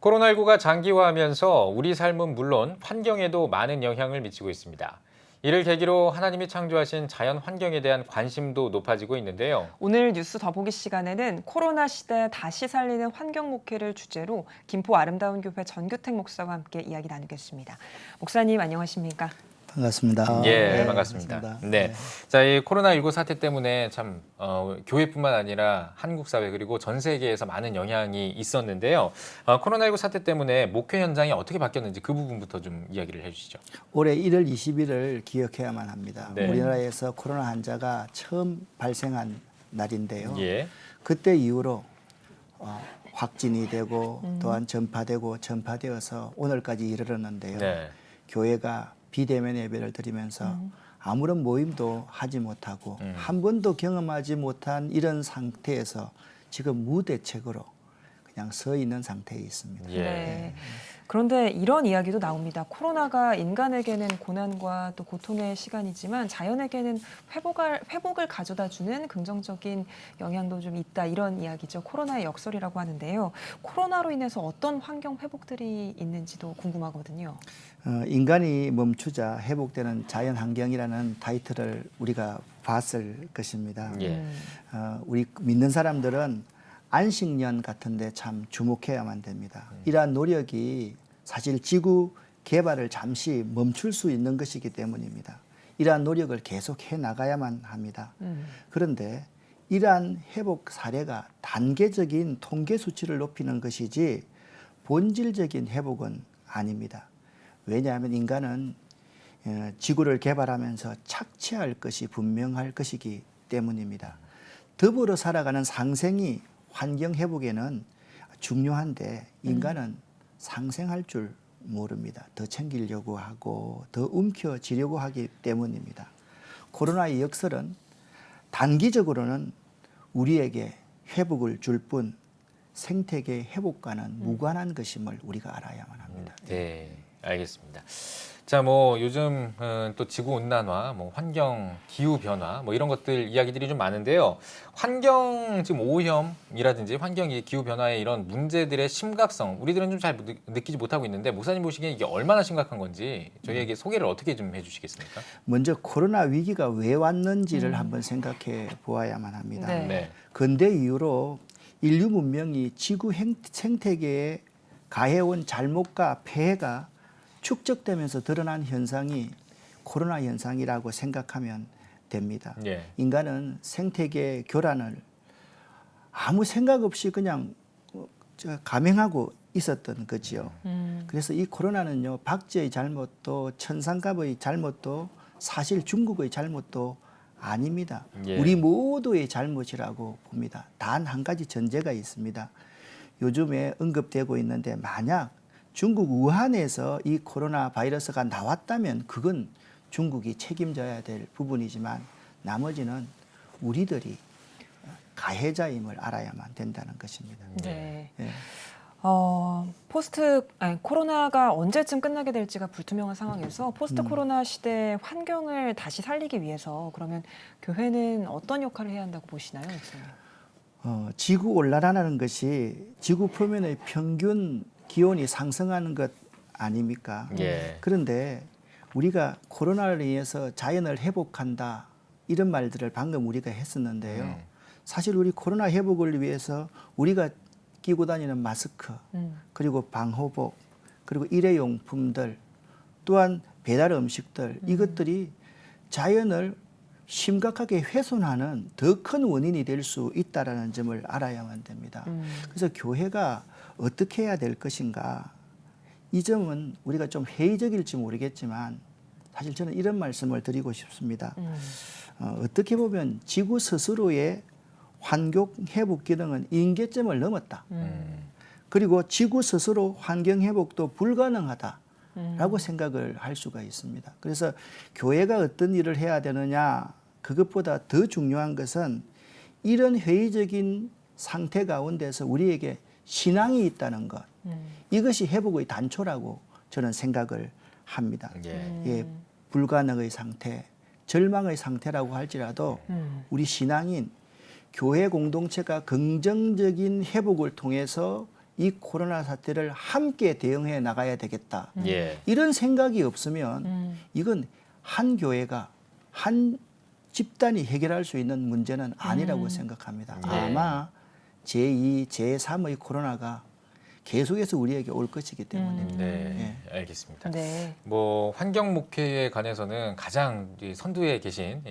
코로나19가 장기화하면서 우리 삶은 물론 환경에도 많은 영향을 미치고 있습니다. 이를 계기로 하나님이 창조하신 자연 환경에 대한 관심도 높아지고 있는데요. 오늘 뉴스 더보기 시간에는 코로나 시대 다시 살리는 환경 목회를 주제로 김포 아름다운 교회 전규택 목사와 함께 이야기 나누겠습니다. 목사님 안녕하십니까? 반갑습니다. 예, 반갑습니다. 반갑습니다. 네. 자, 이 코로나19 사태 때문에 참 교회뿐만 아니라 한국 사회 그리고 전 세계에서 많은 영향이 있었는데요. 코로나19 사태 때문에 목회 현장이 어떻게 바뀌었는지 그 부분부터 좀 이야기를 해주시죠. 올해 1월 20일을 기억해야만 합니다. 네. 우리나라에서 코로나 환자가 처음 발생한 날인데요. 예. 그때 이후로 확진이 되고 또한 전파되어서 오늘까지 이르렀는데요. 네. 교회가 비대면 예배를 드리면서 아무런 모임도 하지 못하고 한 번도 경험하지 못한 이런 상태에서 지금 무대책으로 그냥 서 있는 상태에 있습니다. 예. 네. 그런데 이런 이야기도 나옵니다. 코로나가 인간에게는 고난과 또 고통의 시간이지만 자연에게는 회복을 가져다주는 긍정적인 영향도 좀 있다. 이런 이야기죠. 코로나의 역설이라고 하는데요. 코로나로 인해서 어떤 환경 회복들이 있는지도 궁금하거든요. 인간이 멈추자 회복되는 자연 환경이라는 타이틀을 우리가 봤을 것입니다. 예. 우리 믿는 사람들은 안식년 같은데 참 주목해야만 됩니다. 이러한 노력이 사실 지구 개발을 잠시 멈출 수 있는 것이기 때문입니다. 이러한 노력을 계속해 나가야만 합니다. 그런데 이러한 회복 사례가 단계적인 통계 수치를 높이는 것이지 본질적인 회복은 아닙니다. 왜냐하면 인간은 지구를 개발하면서 착취할 것이 분명할 것이기 때문입니다. 더불어 살아가는 상생이 환경 회복에는 중요한데 인간은 상생할 줄 모릅니다. 더 챙기려고 하고 더 움켜쥐려고 하기 때문입니다. 코로나의 역설은 단기적으로는 우리에게 회복을 줄 뿐 생태계 회복과는 무관한 것임을 우리가 알아야만 합니다. 네, 알겠습니다. 자, 뭐 요즘 또 지구 온난화, 뭐 환경 기후 변화, 뭐 이런 것들 이야기들이 좀 많은데요. 환경 지금 오염이라든지 환경 기후 변화의 이런 문제들의 심각성, 우리들은 좀 잘 느끼지 못하고 있는데 목사님 보시기에 이게 얼마나 심각한 건지 저희에게 소개를 어떻게 좀 해주시겠습니까? 먼저 코로나 위기가 왜 왔는지를 한번 생각해 보아야만 합니다. 네. 네. 근대 이후로 인류 문명이 지구 생태계에 가해온 잘못과 폐해가 축적되면서 드러난 현상이 코로나 현상이라고 생각하면 됩니다. 예. 인간은 생태계 교란을 아무 생각 없이 그냥 감행하고 있었던 거지요. 그래서 이 코로나는요, 박쥐의 잘못도 천상갑의 잘못도 사실 중국의 잘못도 아닙니다. 예. 우리 모두의 잘못이라고 봅니다. 단 한 가지 전제가 있습니다. 요즘에 언급되고 있는데 만약 중국 우한에서 이 코로나 바이러스가 나왔다면 그건 중국이 책임져야 될 부분이지만 나머지는 우리들이 가해자임을 알아야만 된다는 것입니다. 네. 예. 코로나가 언제쯤 끝나게 될지가 불투명한 상황에서 포스트 코로나 시대 환경을 다시 살리기 위해서 그러면 교회는 어떤 역할을 해야 한다고 보시나요, 목사님? 지구 온난화라는 것이 지구 표면의 평균 기온이 상승하는 것 아닙니까? 예. 그런데 우리가 코로나를 인해서 자연을 회복한다 이런 말들을 방금 우리가 했었는데요. 사실 우리 코로나 회복을 위해서 우리가 끼고 다니는 마스크 그리고 방호복 그리고 일회용품들 또한 배달 음식들 이것들이 자연을 심각하게 훼손하는 더 큰 원인이 될 수 있다는 점을 알아야만 됩니다. 그래서 교회가 어떻게 해야 될 것인가 이 점은 우리가 좀 회의적일지 모르겠지만 사실 저는 이런 말씀을 드리고 싶습니다. 어떻게 보면 지구 스스로의 환경 회복 기능은 임계점을 넘었다. 그리고 지구 스스로 환경 회복도 불가능하다라고 생각을 할 수가 있습니다. 그래서 교회가 어떤 일을 해야 되느냐 그것보다 더 중요한 것은 이런 회의적인 상태 가운데서 우리에게 신앙이 있다는 것 이것이 회복의 단초라고 저는 생각을 합니다. 예, 불가능의 상태, 절망의 상태라고 할지라도 우리 신앙인 교회 공동체가 긍정적인 회복을 통해서 이 코로나 사태를 함께 대응해 나가야 되겠다. 예. 이런 생각이 없으면 이건 한 교회가 한 집단이 해결할 수 있는 문제는 아니라고 생각합니다. 예. 아마 제2, 제3의 코로나가 계속해서 우리에게 올 것이기 때문입니다. 네, 알겠습니다. 네. 뭐 환경 목회에 관해서는 가장 이 선두에 계신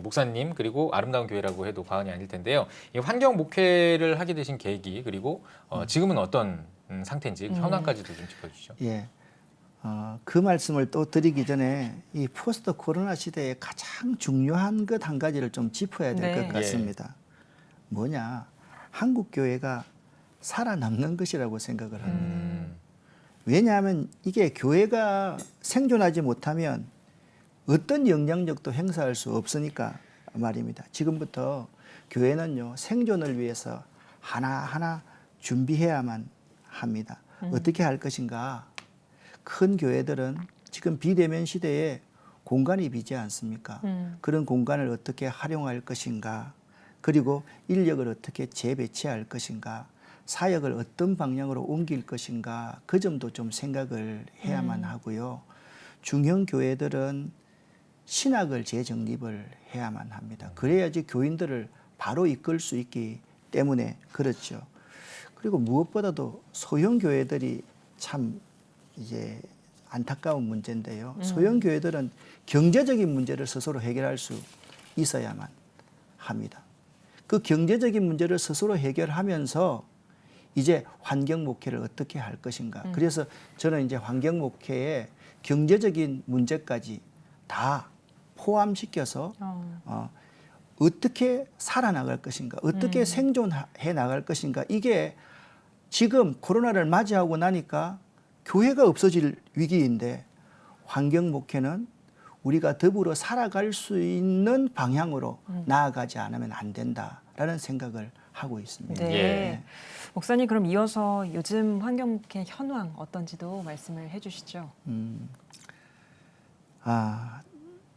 목사님 그리고 아름다운 교회라고 해도 과언이 아닐 텐데요. 이 환경 목회를 하게 되신 계기 그리고 지금은 어떤 상태인지 현황까지도 좀 짚어주시죠. 예. 그 말씀을 또 드리기 전에 이 포스트 코로나 시대에 가장 중요한 것 한 가지를 좀 짚어야 될 것 네. 같습니다. 뭐냐? 한국 교회가 살아남는 것이라고 생각을 합니다. 왜냐하면 이게 교회가 생존하지 못하면 어떤 영향력도 행사할 수 없으니까 말입니다. 지금부터 교회는요, 생존을 위해서 하나하나 준비해야만 합니다. 어떻게 할 것인가? 큰 교회들은 지금 비대면 시대에 공간이 비지 않습니까? 그런 공간을 어떻게 활용할 것인가? 그리고 인력을 어떻게 재배치할 것인가? 사역을 어떤 방향으로 옮길 것인가? 그 점도 좀 생각을 해야만 하고요. 중형 교회들은 신학을 재정립을 해야만 합니다. 그래야지 교인들을 바로 이끌 수 있기 때문에 그렇죠. 그리고 무엇보다도 소형 교회들이 참 이제 안타까운 문제인데요. 소형 교회들은 경제적인 문제를 스스로 해결할 수 있어야만 합니다. 그 경제적인 문제를 스스로 해결하면서 이제 환경 목회를 어떻게 할 것인가. 그래서 저는 이제 환경 목회에 경제적인 문제까지 다 포함시켜서 어떻게 살아나갈 것인가, 어떻게 생존해 나갈 것인가. 이게 지금 코로나를 맞이하고 나니까 교회가 없어질 위기인데 환경 목회는 우리가 더불어 살아갈 수 있는 방향으로 나아가지 않으면 안 된다라는 생각을 하고 있습니다. 네. 예. 목사님 그럼 이어서 요즘 환경 목회 현황 어떤지도 말씀을 해주시죠.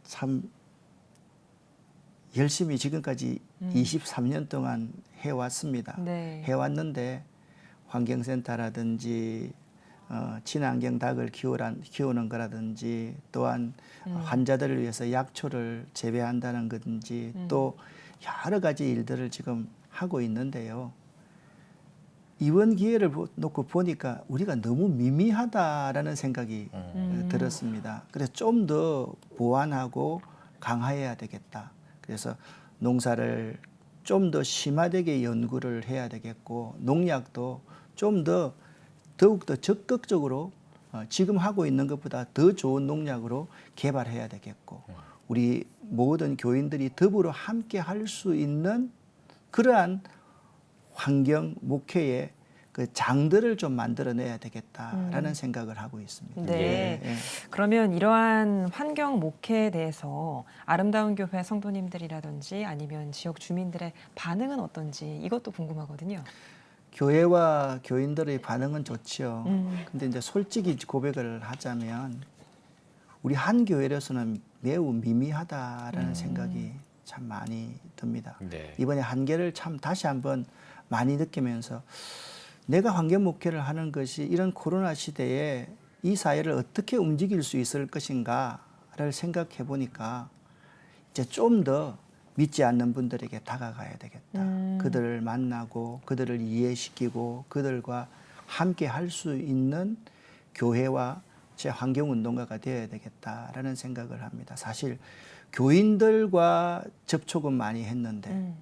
참 열심히 지금까지 23년 동안 해왔습니다. 네. 해왔는데 환경센터라든지 친환경 닭을 키우는 거라든지 또한 환자들을 위해서 약초를 재배한다는 거든지 또 여러 가지 일들을 지금 하고 있는데요. 이번 기회를 놓고 보니까 우리가 너무 미미하다라는 생각이 들었습니다. 그래서 좀 더 보완하고 강화해야 되겠다. 그래서 농사를 좀 더 심화되게 연구를 해야 되겠고 농약도 좀 더 더욱더 적극적으로 지금 하고 있는 것보다 더 좋은 농약으로 개발해야 되겠고 우리 모든 교인들이 더불어 함께 할 수 있는 그러한 환경 목회의 그 장들을 좀 만들어내야 되겠다라는 생각을 하고 있습니다. 네. 예. 그러면 이러한 환경 목회에 대해서 아름다운 교회 성도님들이라든지 아니면 지역 주민들의 반응은 어떤지 이것도 궁금하거든요. 교회와 교인들의 반응은 좋지요. 근데 이제 솔직히 고백을 하자면 우리 한 교회로서는 매우 미미하다라는 생각이 참 많이 듭니다. 네. 이번에 한계를 참 다시 한번 많이 느끼면서 내가 환경 목회를 하는 것이 이런 코로나 시대에 이 사회를 어떻게 움직일 수 있을 것인가를 생각해 보니까 이제 좀 더 믿지 않는 분들에게 다가가야 되겠다. 그들을 만나고 그들을 이해시키고 그들과 함께 할 수 있는 교회와 제 환경운동가가 되어야 되겠다라는 생각을 합니다. 사실 교인들과 접촉은 많이 했는데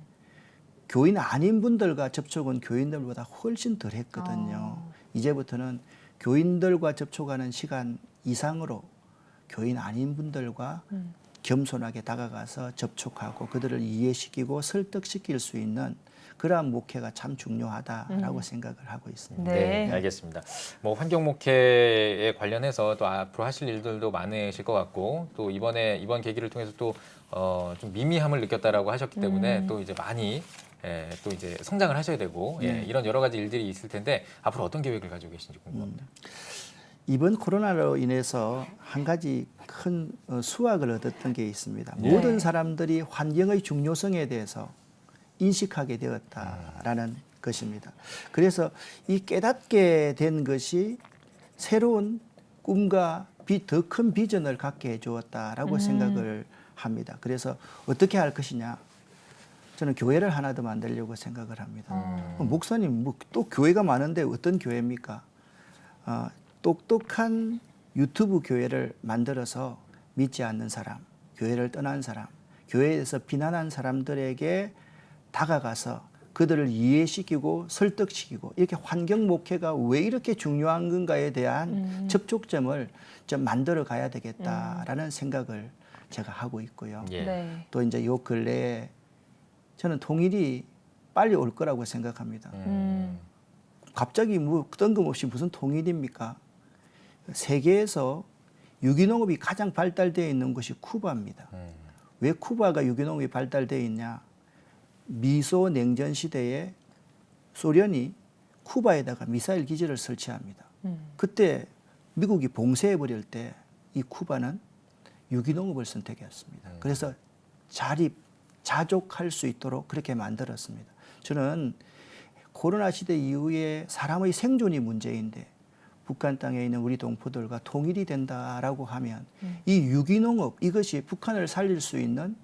교인 아닌 분들과 접촉은 교인들보다 훨씬 덜 했거든요. 이제부터는 교인들과 접촉하는 시간 이상으로 교인 아닌 분들과 겸손하게 다가가서 접촉하고 그들을 이해시키고 설득시킬 수 있는 그러한 목회가 참 중요하다라고 생각을 하고 있습니다. 네. 네, 알겠습니다. 뭐 환경 목회에 관련해서 또 앞으로 하실 일들도 많으실 것 같고 또 이번 계기를 통해서 또 좀 미미함을 느꼈다라고 하셨기 때문에 또 이제 많이 또 이제 성장을 하셔야 되고 이런 여러 가지 일들이 있을 텐데 앞으로 어떤 계획을 가지고 계신지 궁금합니다. 이번 코로나로 인해서 한 가지 큰 수확을 얻었던 게 있습니다. 네. 모든 사람들이 환경의 중요성에 대해서 인식하게 되었다라는 것입니다. 그래서 이 깨닫게 된 것이 새로운 꿈과 더 큰 비전을 갖게 해주었다라고 생각을 합니다. 그래서 어떻게 할 것이냐? 저는 교회를 하나 더 만들려고 생각을 합니다. 목사님, 뭐 또 교회가 많은데 어떤 교회입니까? 똑똑한 유튜브 교회를 만들어서 믿지 않는 사람, 교회를 떠난 사람, 교회에서 비난한 사람들에게 다가가서 그들을 이해시키고 설득시키고 이렇게 환경 목회가 왜 이렇게 중요한 건가에 대한 접촉점을 좀 만들어 가야 되겠다라는 생각을 제가 하고 있고요. 예. 네. 또 이제 요 근래에 저는 통일이 빨리 올 거라고 생각합니다. 갑자기 뭐 뜬금없이 무슨 통일입니까? 세계에서 유기농업이 가장 발달되어 있는 곳이 쿠바입니다. 왜 쿠바가 유기농업이 발달되어 있냐? 미소 냉전 시대에 소련이 쿠바에다가 미사일 기지를 설치합니다. 그때 미국이 봉쇄해 버릴 때 이 쿠바는 유기농업을 선택했습니다. 그래서 자족할 수 있도록 그렇게 만들었습니다. 저는 코로나 시대 이후에 사람의 생존이 문제인데 북한 땅에 있는 우리 동포들과 통일이 된다라고 하면 이 유기농업 이것이 북한을 살릴 수 있는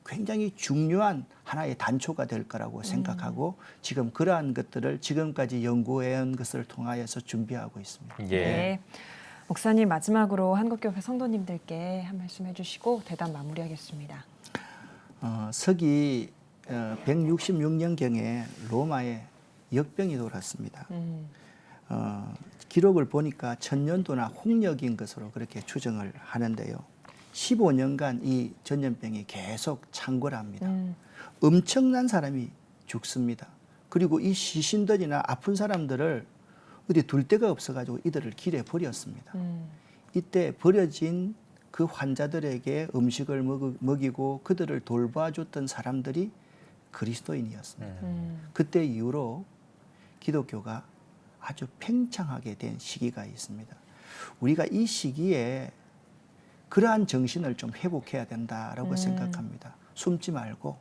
굉장히 중요한 하나의 단초가 될 거라고 생각하고 지금 그러한 것들을 지금까지 연구해온 것을 통하여서 준비하고 있습니다. 예. 네. 목사님 마지막으로 한국교회 성도님들께 한 말씀 해주시고 대담 마무리하겠습니다. 서기 166년경에 로마에 역병이 돌았습니다. 기록을 보니까 천년도나 홍역인 것으로 그렇게 추정을 하는데요. 15년간 이 전염병이 계속 창궐합니다. 엄청난 사람이 죽습니다. 그리고 이 시신들이나 아픈 사람들을 어디 둘 데가 없어가지고 이들을 길에 버렸습니다. 이때 버려진 그 환자들에게 음식을 먹이고 그들을 돌봐줬던 사람들이 그리스도인이었습니다. 그때 이후로 기독교가 아주 팽창하게 된 시기가 있습니다. 우리가 이 시기에 그러한 정신을 좀 회복해야 된다라고 생각합니다. 숨지 말고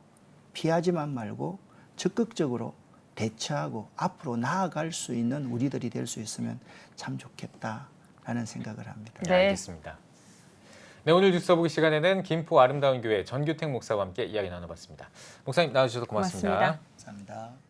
피하지만 말고 적극적으로 대처하고 앞으로 나아갈 수 있는 우리들이 될 수 있으면 참 좋겠다라는 생각을 합니다. 네, 알겠습니다. 네, 오늘 뉴스 보기 시간에는 김포 아름다운 교회 전규택 목사와 함께 이야기 나눠봤습니다. 목사님 나와주셔서 고맙습니다. 고맙습니다. 감사합니다.